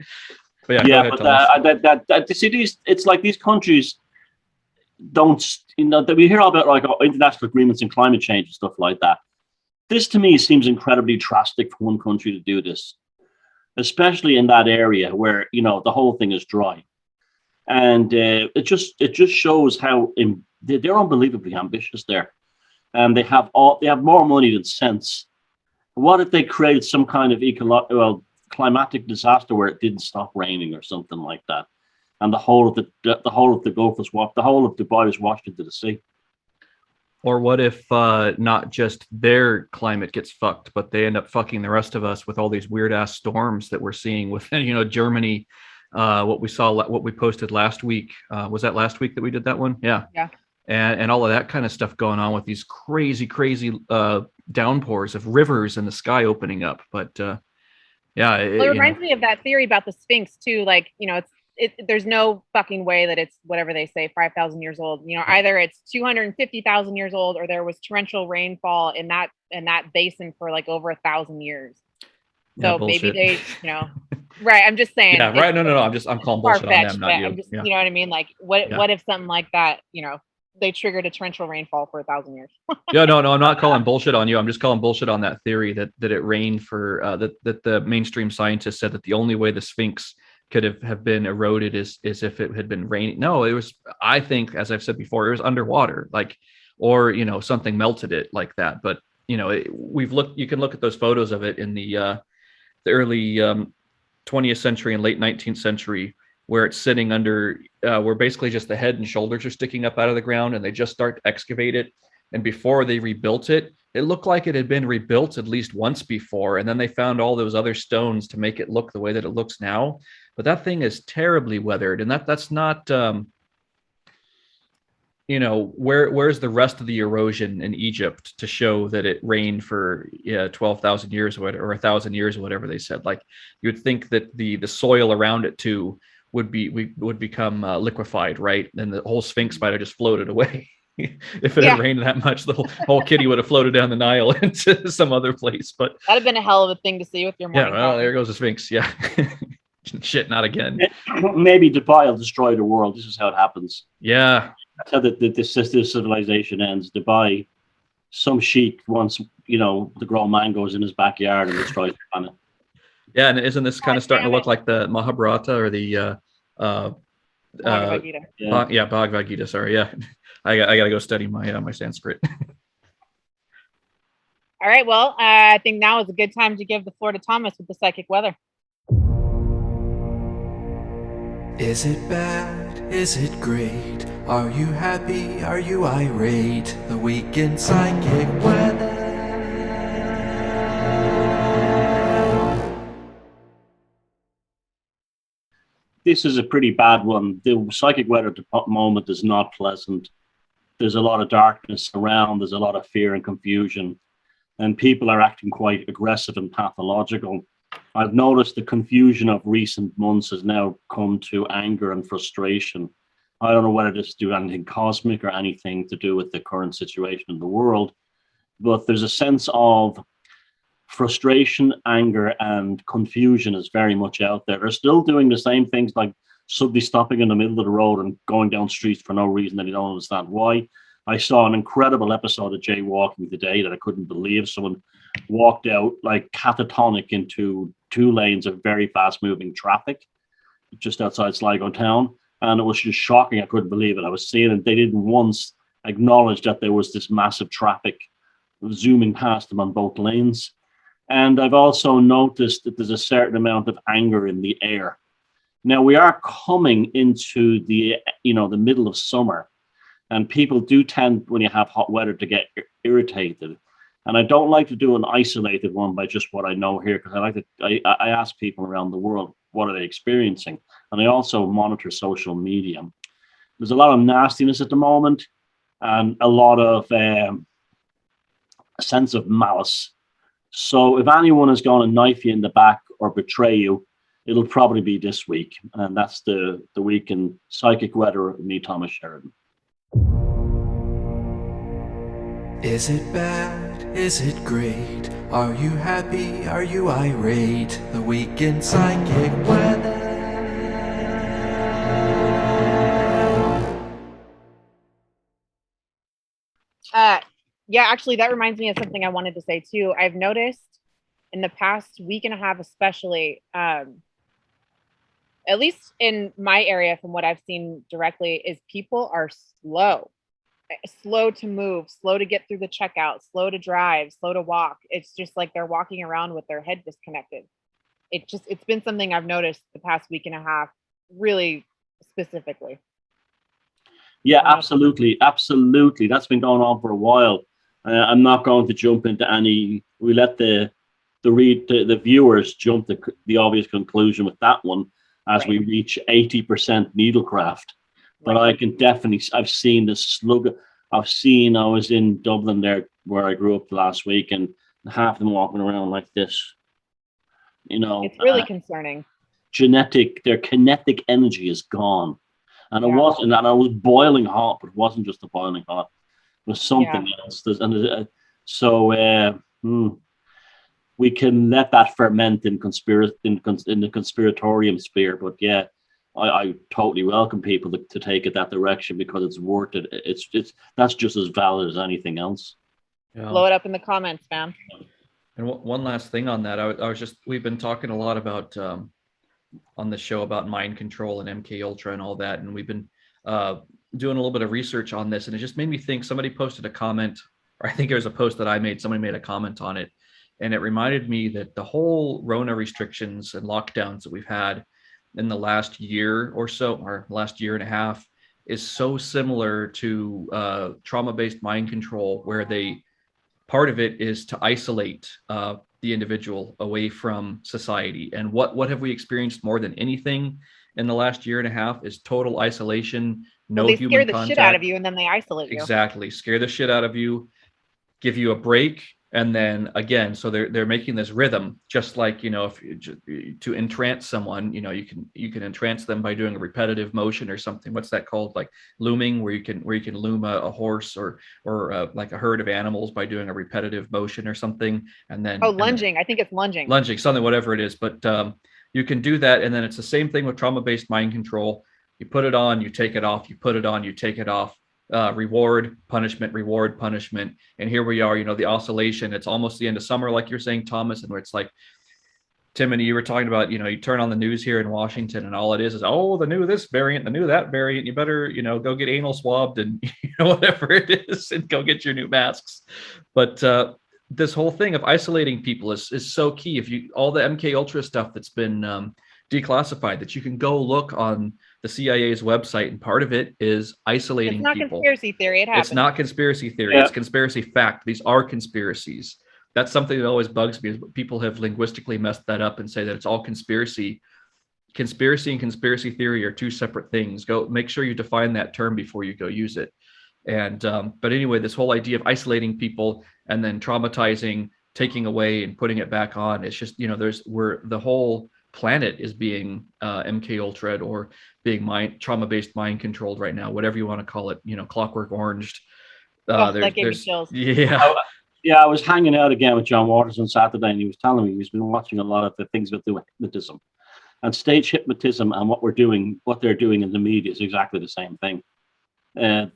But yeah, but see, it's like these countries don't, that we hear all about like international agreements and climate change and stuff like that. This to me seems incredibly drastic for one country to do this, especially in that area where the whole thing is dry, and it just shows how they're unbelievably ambitious there, and they have more money than sense. What if they created some kind of climatic disaster where it didn't stop raining or something like that, and the whole of the Gulf the whole of Dubai was washed into the sea? Or what if not just their climate gets fucked, but they end up fucking the rest of us with all these weird ass storms that we're seeing with Germany. What we posted last week, was that last week that we did that one? Yeah. And all of that kind of stuff going on with these crazy downpours of rivers and the sky opening up. But it reminds me of that theory about the Sphinx too. Like, there's no fucking way that it's whatever they say 5,000 years old. Either it's 250,000 years old, or there was torrential rainfall in that basin for like over 1,000 years. So maybe they, right. I'm just saying. Yeah, right. No. I'm calling bullshit on them, not you. I'm just, you know what I mean? Like, what if something like that, they triggered a torrential rainfall for 1,000 years? No, I'm not calling bullshit on you. I'm just calling bullshit on that theory that it rained for that the mainstream scientists said that the only way the Sphinx could have been eroded is if it had been raining. No, it was, I think, as I've said before, it was underwater, like, or something melted it like that. But you can look at those photos of it in the early 20th century and late 19th century, where it's sitting under, where basically just the head and shoulders are sticking up out of the ground, and they just start to excavate it. And before they rebuilt it, it looked like it had been rebuilt at least once before. And then they found all those other stones to make it look the way that it looks now. But that thing is terribly weathered. And that's not, where's the rest of the erosion in Egypt to show that it rained for 12,000 years or 1,000 years or whatever they said? Like, you would think that the soil around it too would become liquefied, right? And the whole Sphinx might have just floated away. If it had rained that much, the whole kitty would have floated down the Nile into some other place. But that'd have been a hell of a thing to see with your morning. Yeah, well, there goes the Sphinx. Yeah. Shit, not again. Maybe Dubai will destroy the world. This is how it happens. Yeah. That's how this civilization ends. Dubai, some sheik wants, to grow mangoes in his backyard and destroys the planet. Yeah, and isn't this kind of starting to look like the Mahabharata or the Bhagavad Gita? Bhagavad Gita. Sorry, yeah. I gotta go study my Sanskrit. All right, well, I think now is a good time to give the floor to Thomas with the psychic weather. Is it bad? Is it great? Are you happy? Are you irate? The weekend psychic weather. This is a pretty bad one. The psychic weather at the moment is not pleasant. There's a lot of darkness around. There's a lot of fear and confusion. And people are acting quite aggressive and pathological. I've noticed the confusion of recent months has now come to anger and frustration. I don't know whether this is due to anything cosmic or anything to do with the current situation in the world, but there's a sense of frustration, anger, and confusion is very much out there. They're still doing the same things, like suddenly stopping in the middle of the road and going down streets for no reason that you don't understand why. I saw an incredible episode of jaywalking today that I couldn't believe. Someone walked out like catatonic into 2 lanes of very fast moving traffic just outside Sligo town. And it was just shocking. I couldn't believe it. I was seeing it. They didn't once acknowledge that there was this massive traffic zooming past them on both lanes. And I've also noticed that there's a certain amount of anger in the air. Now we are coming into the middle of summer, and people do tend, when you have hot weather, to get irritated. And I don't like to do an isolated one by just what I know here, because I ask people around the world, what are they experiencing? And I also monitor social media. There's a lot of nastiness at the moment, and a lot of a sense of malice. So if anyone is going to knife you in the back or betray you, it'll probably be this week. And that's the week in psychic weather with me, Thomas Sheridan. Is it bad? Is it great? Are you happy? Are you irate? The week in psychic weather. Yeah, actually, that reminds me of something I wanted to say too. I've noticed in the past week and a half, especially, at least in my area, from what I've seen directly, is people are slow to move, slow to get through the checkout, slow to drive, slow to walk. It's just like they're walking around with their head disconnected. It's been something I've noticed the past week and a half, really specifically. Yeah, absolutely. That's been going on for a while. I'm not going to jump into any. We let the viewers jump to the obvious conclusion with that one as we reach 80% Needlecraft. But I can definitely. I've seen the slug. I was in Dublin there where I grew up last week, and half of them walking around like this. It's really concerning. Their kinetic energy is gone. And it wasn't, and I was boiling hot, but it wasn't just a boiling hot. It was something else. We can let that ferment in the conspiratorium sphere. But yeah, I totally welcome people to take it that direction, because it's worth it. That's just as valid as anything else. Yeah. Blow it up in the comments, fam. And one last thing on that, we've been talking a lot about on the show about mind control and MK Ultra and all that, and we've been doing a little bit of research on this, and it just made me think. Somebody posted a comment, or I think it was a post that I made. Somebody made a comment on it, and it reminded me that the whole Rona restrictions and lockdowns that we've had in the last year or so, or last year and a half, is so similar to trauma-based mind control, where part of it is to isolate the individual away from society. And what have we experienced more than anything in the last year and a half is total isolation. No human contact. They scare the shit out of you, and then they isolate you. Exactly. Scare the shit out of you, give you a break, and then again. So they're making this rhythm, just like, if to entrance someone, you can entrance them by doing a repetitive motion or something. What's that called? Like looming, where you can loom a horse or like a herd of animals by doing a repetitive motion or something. And then lunging. I think it's lunging. Lunging, something, whatever it is. But you can do that, and then it's the same thing with trauma-based mind control. You put it on, you take it off. You put it on, you take it off. Reward, punishment, reward, punishment. And here we are, the oscillation. It's almost the end of summer, like you're saying, Thomas, and where it's like, Tim, and you were talking about, you turn on the news here in Washington, and all it is, the new this variant, the new that variant. You better, go get anal swabbed and whatever it is, and go get your new masks. But this whole thing of isolating people is so key. If all the MK Ultra stuff that's been declassified, that you can go look on the CIA's website, and part of it is isolating people. It's not conspiracy theory. It happens. It's not conspiracy theory. It's conspiracy fact. These are conspiracies. That's something that always bugs me, is people have linguistically messed that up and say that it's all conspiracy. Conspiracy and conspiracy theory are two separate things. Go make sure you define that term before you go use it. And but anyway, this whole idea of isolating people and then traumatizing taking away and putting it back on. It's just, the whole planet is being MK Ultra or being trauma-based mind controlled right now, whatever you want to call it, clockwork oranged. That gave me chills. Yeah. I was hanging out again with John Waters on Saturday, and he was telling me he's been watching a lot of the things with the hypnotism and stage hypnotism, and what they're doing in the media is exactly the same thing.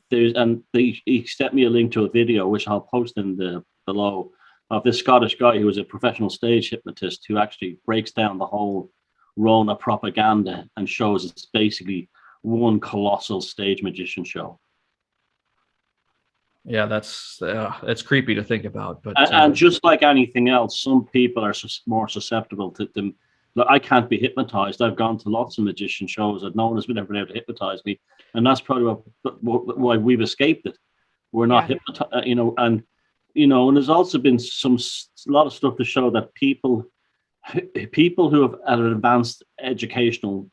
He sent me a link to a video, which I'll post in the below, of this Scottish guy who was a professional stage hypnotist who actually breaks down the whole Rona propaganda and shows it's basically one colossal stage magician show. Yeah, that's creepy to think about. But and just like anything else, some people are more susceptible to them. Look, I can't be hypnotized. I've gone to lots of magician shows that no one has been ever able to hypnotize me, and that's probably why we've escaped it. We're not hypnotized, and there's also been a lot of stuff to show that people who have at an advanced educational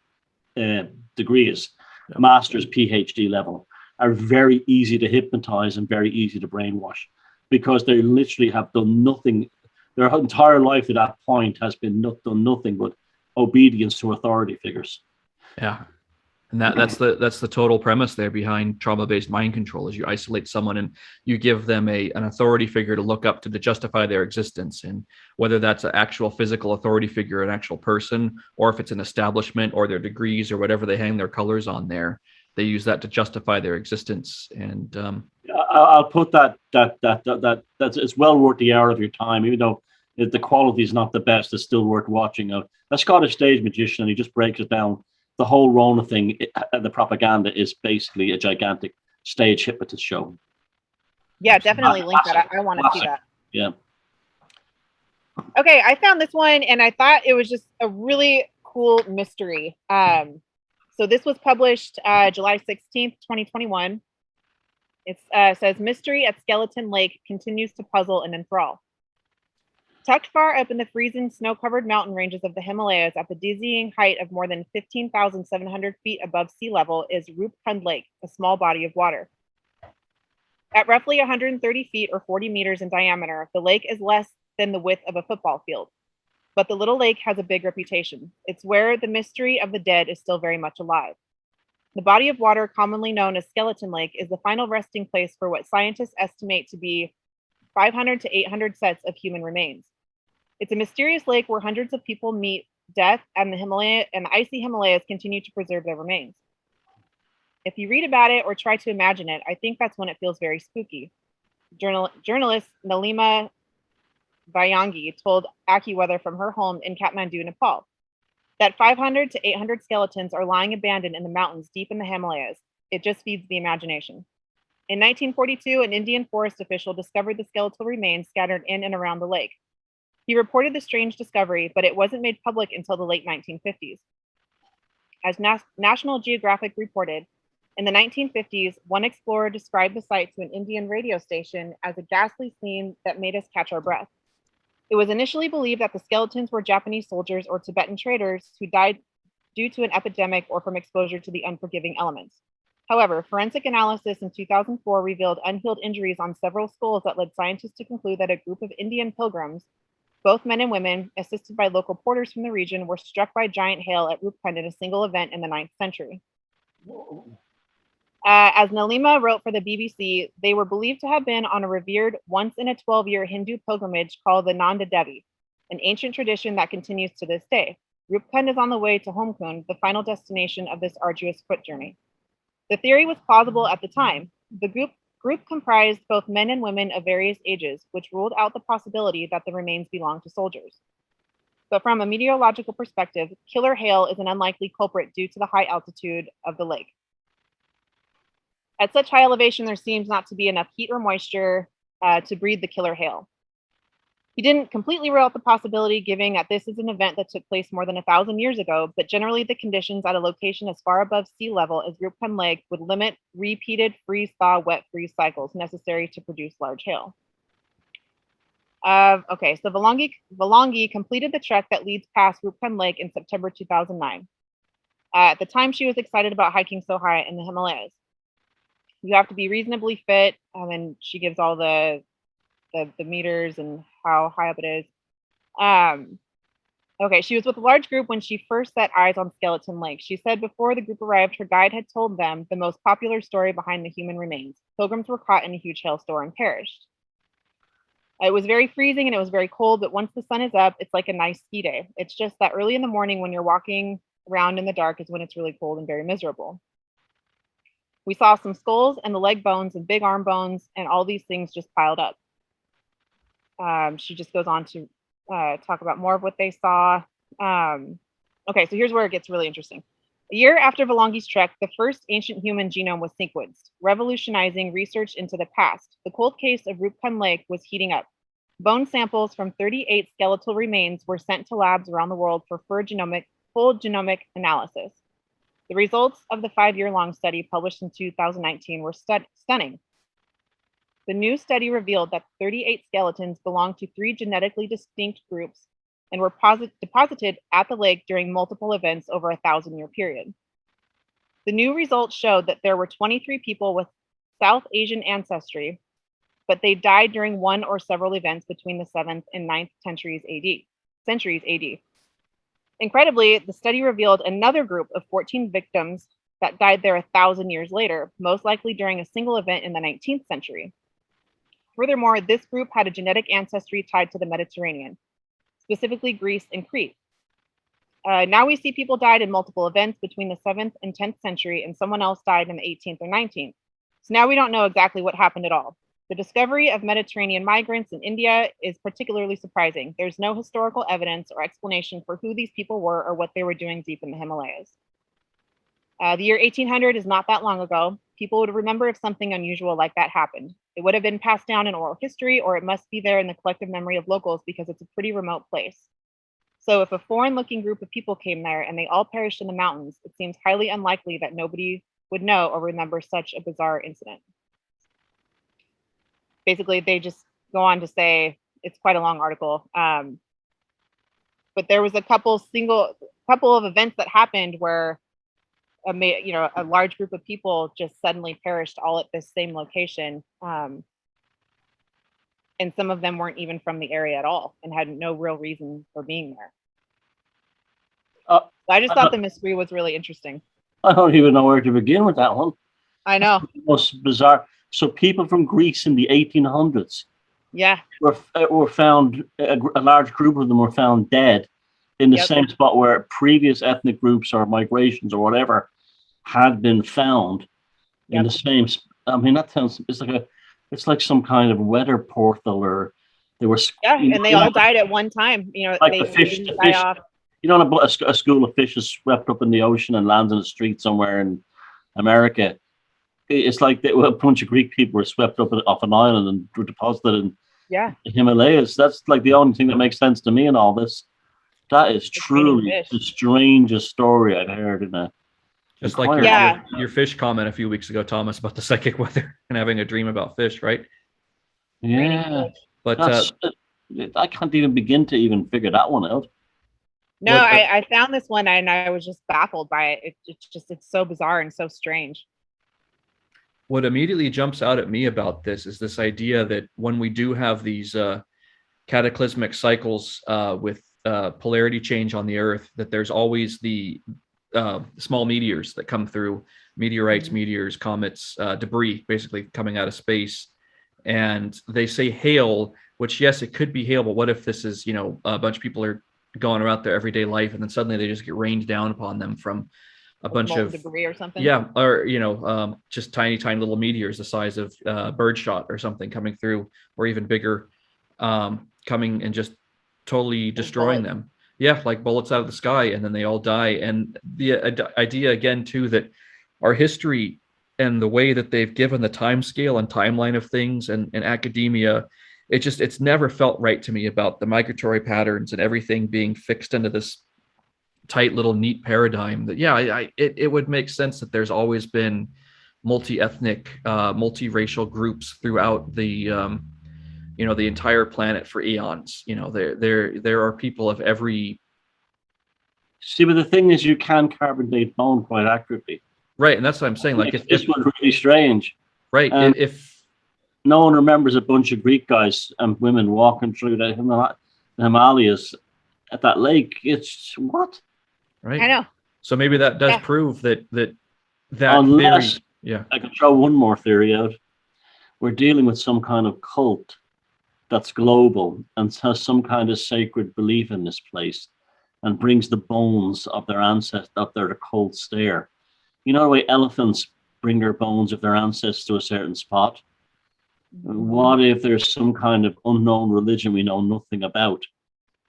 degrees, master's, PhD level, are very easy to hypnotize and very easy to brainwash, because they literally have done nothing. Their entire life to that point has been done nothing but obedience to authority figures. Yeah. And that's the total premise there behind trauma-based mind control, is you isolate someone and you give them an authority figure to look up to justify their existence. And whether that's an actual physical authority figure, an actual person, or if it's an establishment or their degrees or whatever they hang their colors on there, they use that to justify their existence. And I'll put that's it's well worth the hour of your time, even though the quality is not the best. It's still worth watching. A Scottish stage magician, and he just breaks it down. The whole Rona thing, the propaganda is basically a gigantic stage hypnotist show. Yeah, definitely link that. I want to see that. Yeah. Okay, I found this one, and I thought it was just a really cool mystery. So this was published July 16th, 2021. It says, Mystery at Skeleton Lake continues to puzzle and enthrall. Tucked far up in the freezing snow-covered mountain ranges of the Himalayas at the dizzying height of more than 15,700 feet above sea level is Rupkund Lake, a small body of water. At roughly 130 feet or 40 meters in diameter, the lake is less than the width of a football field. But the little lake has a big reputation. It's where the mystery of the dead is still very much alive. The body of water, commonly known as Skeleton Lake, is the final resting place for what scientists estimate to be 500 to 800 sets of human remains. It's a mysterious lake where hundreds of people meet death, and the icy Himalayas continue to preserve their remains. If you read about it or try to imagine it, I think that's when it feels very spooky. Journalist Nalima Vayangi told AccuWeather from her home in Kathmandu, Nepal, that 500 to 800 skeletons are lying abandoned in the mountains deep in the Himalayas. It just feeds the imagination. In 1942, an Indian forest official discovered the skeletal remains scattered in and around the lake. He reported the strange discovery, but it wasn't made public until the late 1950s. As National Geographic reported, in the 1950s, one explorer described the site to an Indian radio station as a ghastly scene that made us catch our breath. It was initially believed that the skeletons were Japanese soldiers or Tibetan traders who died due to an epidemic or from exposure to the unforgiving elements. However, forensic analysis in 2004 revealed unhealed injuries on several skulls that led scientists to conclude that a group of Indian pilgrims, both men and women, assisted by local porters from the region, were struck by giant hail at Rupkund in a single event in the 9th century. As Nalima wrote for the BBC, they were believed to have been on a revered once-in-a-12-year Hindu pilgrimage called the Nanda Devi, an ancient tradition that continues to this day. Rupkund is on the way to Homkund, the final destination of this arduous foot journey. The theory was plausible at the time. The group comprised both men and women of various ages, which ruled out the possibility that the remains belonged to soldiers. But from a meteorological perspective, killer hail is an unlikely culprit due to the high altitude of the lake. At such high elevation, there seems not to be enough heat or moisture to breed the killer hail. He didn't completely rule out the possibility, given that this is an event that took place more than 1,000 years ago, but generally the conditions at a location as far above sea level as Rupkund Lake would limit repeated freeze-thaw, wet-freeze cycles necessary to produce large hail. Okay, so Valangi completed the trek that leads past Rupkund Lake in September 2009. At the time, she was excited about hiking so high in the Himalayas. You have to be reasonably fit, and then she gives all the the meters and how high up it is. Okay, she was with a large group when she first set eyes on Skeleton Lake. She said before the group arrived, her guide had told them the most popular story behind the human remains. Pilgrims were caught in a huge hailstorm and perished. It was very freezing and it was very cold, but once the sun is up, it's like a nice ski day. It's just that early in the morning when you're walking around in the dark is when it's really cold and very miserable. We saw some skulls and the leg bones and big arm bones and all these things just piled up. She just goes on to talk about more of what they saw. Okay, so here's where it gets really interesting. A year after Valongi's trek, the first ancient human genome was sequenced, revolutionizing research into the past. The cold case of Rupkun Lake was heating up. Bone samples from 38 skeletal remains were sent to labs around the world for full genomic analysis. The results of the 5-year-long study published in 2019 were stunning. The new study revealed that 38 skeletons belonged to 3 genetically distinct groups and were deposited at the lake during multiple events over a 1,000-year period. The new results showed that there were 23 people with South Asian ancestry, but they died during one or several events between the 7th and 9th centuries AD. Incredibly, the study revealed another group of 14 victims that died there 1,000 years later, most likely during a single event in the 19th century. Furthermore, this group had a genetic ancestry tied to the Mediterranean, specifically Greece and Crete. Now we see people died in multiple events between the 7th and 10th century, and someone else died in the 18th or 19th. So now we don't know exactly what happened at all. The discovery of Mediterranean migrants in India is particularly surprising. There's no historical evidence or explanation for who these people were or what they were doing deep in the Himalayas. The year 1800 is not that long ago. People would remember if something unusual like that happened. It would have been passed down in oral history, or it must be there in the collective memory of locals because it's a pretty remote place. So if a foreign-looking group of people came there and they all perished in the mountains, it seems highly unlikely that nobody would know or remember such a bizarre incident. Basically, they just go on to say, it's quite a long article, but there was a couple of events that happened where a large group of people just suddenly perished all at this same location. And some of them weren't even from the area at all and had no real reason for being there. So I just thought the mystery was really interesting. I don't even know where to begin with that one. I know. That's the most bizarre. So people from Greece in the 1800s were found, a large group of them were found dead in the same spot where previous ethnic groups or migrations or whatever had been found in the same. I mean, that sounds, it's like some kind of weather portal, or they were. Yeah, and they all died at one time. Like the fish. Off. A school of fish is swept up in the ocean and lands in a street somewhere in America. It's like a bunch of Greek people were swept up off an island and were deposited in the Himalayas. That's like the only thing that makes sense to me in all this. That is truly the strangest story I've heard in a. Just like your fish comment a few weeks ago, Thomas, about the psychic weather and having a dream about fish, right? Yeah, but I can't even begin to even figure that one out. No, I found this one and I was just baffled by it. It's so bizarre and so strange. What immediately jumps out at me about this is this idea that when we do have these cataclysmic cycles with polarity change on the Earth, that there's always the small meteors that come through, meteorites, meteors, comets, debris, basically coming out of space. And they say hail, which, yes, it could be hail, but what if this is, a bunch of people are going about their everyday life and then suddenly they just get rained down upon them from a bunch of debris or something? Yeah, or, just tiny little meteors the size of birdshot or something coming through, or even bigger, coming and just totally destroying them. Yeah, like bullets out of the sky, and then they all die. And the idea again too that our history and the way that they've given the time scale and timeline of things and academia, it's never felt right to me about the migratory patterns and everything being fixed into this tight little neat paradigm. That it would make sense that there's always been multi-ethnic, multiracial groups throughout the the entire planet for eons. There are people of every. See, but the thing is, you can carbon date bone quite accurately. Right, and that's what I'm saying. Like, if this was really strange. Right, no one remembers a bunch of Greek guys and women walking through the Himalayas at that lake. It's what? Right. I know. So maybe that does Yeah. prove that Unless theory. Yeah. I can throw one more theory out. We're dealing with some kind of cult that's global and has some kind of sacred belief in this place and brings the bones of their ancestors up there, the cults there. You know the way elephants bring their bones of their ancestors to a certain spot? What if there's some kind of unknown religion we know nothing about,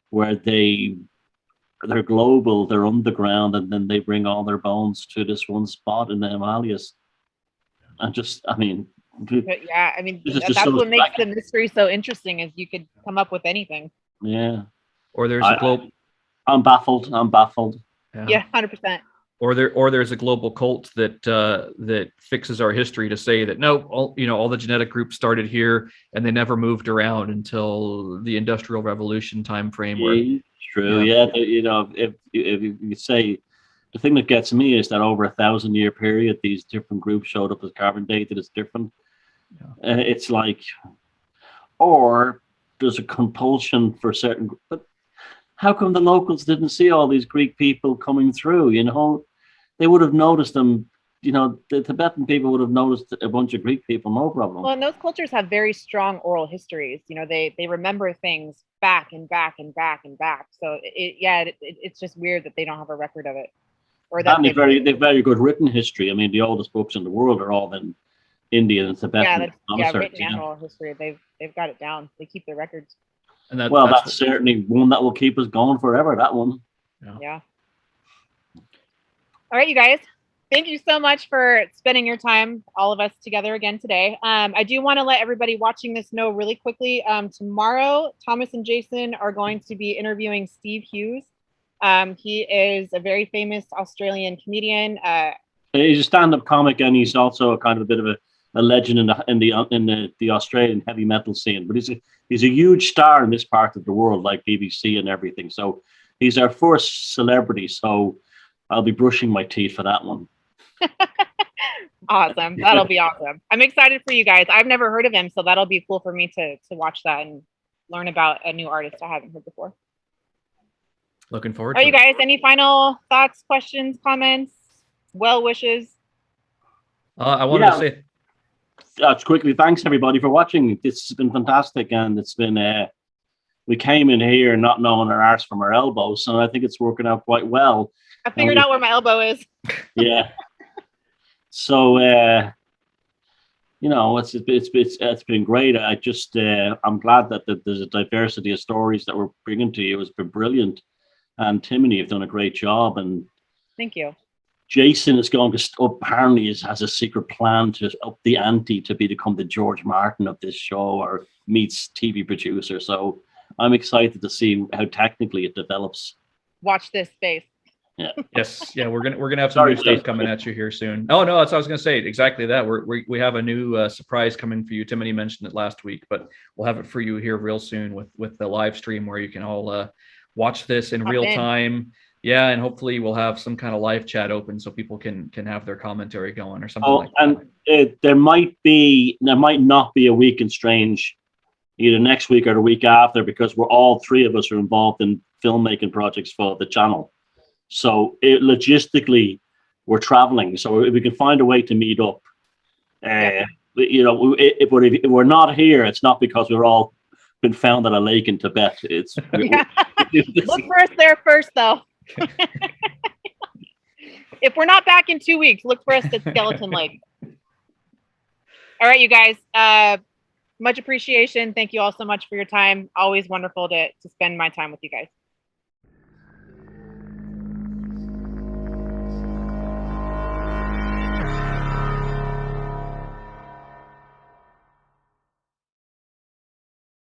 where they're global, they're underground, and then they bring all their bones to this one spot in the Himalayas? And just, I mean, But yeah, I mean, this is that's just so what makes the mystery so interesting, is you could come up with anything. yeah. Or there's a global. I'm baffled. I'm baffled. Yeah, 100%. Or there's a global cult that fixes our history to say that no, all the genetic groups started here and they never moved around until the Industrial Revolution time frame. Yeah, true. Yeah. You know, if you say, the thing that gets me is that over 1,000-year period, these different groups showed up as carbon dated as different. Yeah. It's like, or there's a compulsion for certain. But how come the locals didn't see all these Greek people coming through? You know, they would have noticed them. You know, the Tibetan people would have noticed a bunch of Greek people, no problem. Well, and those cultures have very strong oral histories. You know, they remember things back and back and back and back. So it's just weird that they don't have a record of it. Or that and they've very good written history. I mean, the oldest books in the world are all in Indian and Tibetan. Written and oral history. They've got it down. They keep their records. And that's certainly one that will keep us going forever. That one. Yeah. All right, you guys. Thank you so much for spending your time, all of us together again today. I do want to let everybody watching this know really quickly. Tomorrow, Thomas and Jason are going to be interviewing Steve Hughes. He is a very famous Australian comedian. He's a stand-up comic, and he's also a kind of a bit of a legend in the Australian heavy metal scene. But he's a huge star in this part of the world, like BBC and everything. So he's our first celebrity. So I'll be brushing my teeth for that one. Awesome. That'll be awesome. I'm excited for you guys. I've never heard of him, so that'll be cool for me to watch that and learn about a new artist I haven't heard before. Looking forward to it. You guys, any final thoughts, questions, comments, well wishes? I wanted to say just quickly, thanks everybody for watching. This has been fantastic, and it's been we came in here not knowing our arse from our elbows, so I think it's working out quite well. I figured out where my elbow is. Yeah. So you know, it's been great. I just I'm glad that there's a diversity of stories that we're bringing to you. It's been brilliant, and Timony, you've done a great job. And thank you. Jason is going to apparently has a secret plan to up the ante to become the George Martin of this show, or meets TV producer. So I'm excited to see how technically it develops. Watch this space. Yeah. Yes. Yeah. We're gonna have some new stuff coming at you here soon. Oh no, that's what I was gonna say. Exactly that. We have a new surprise coming for you. Timothy mentioned it last week, but we'll have it for you here real soon with the live stream where you can all watch this in real time. Yeah, and hopefully we'll have some kind of live chat open so people can have their commentary going or something like that. And there might not be a Week in Strange either next week or the week after, because all three of us are involved in filmmaking projects for the channel. So logistically, we're traveling. So if we can find a way to meet up, you know, but if we're not here, it's not because we're all been found at a lake in Tibet. It's look for us there first, though. If we're not back in 2 weeks, look for us at Skeleton Lake. All right, you guys. Much appreciation. Thank you all so much for your time. Always wonderful to spend my time with you guys.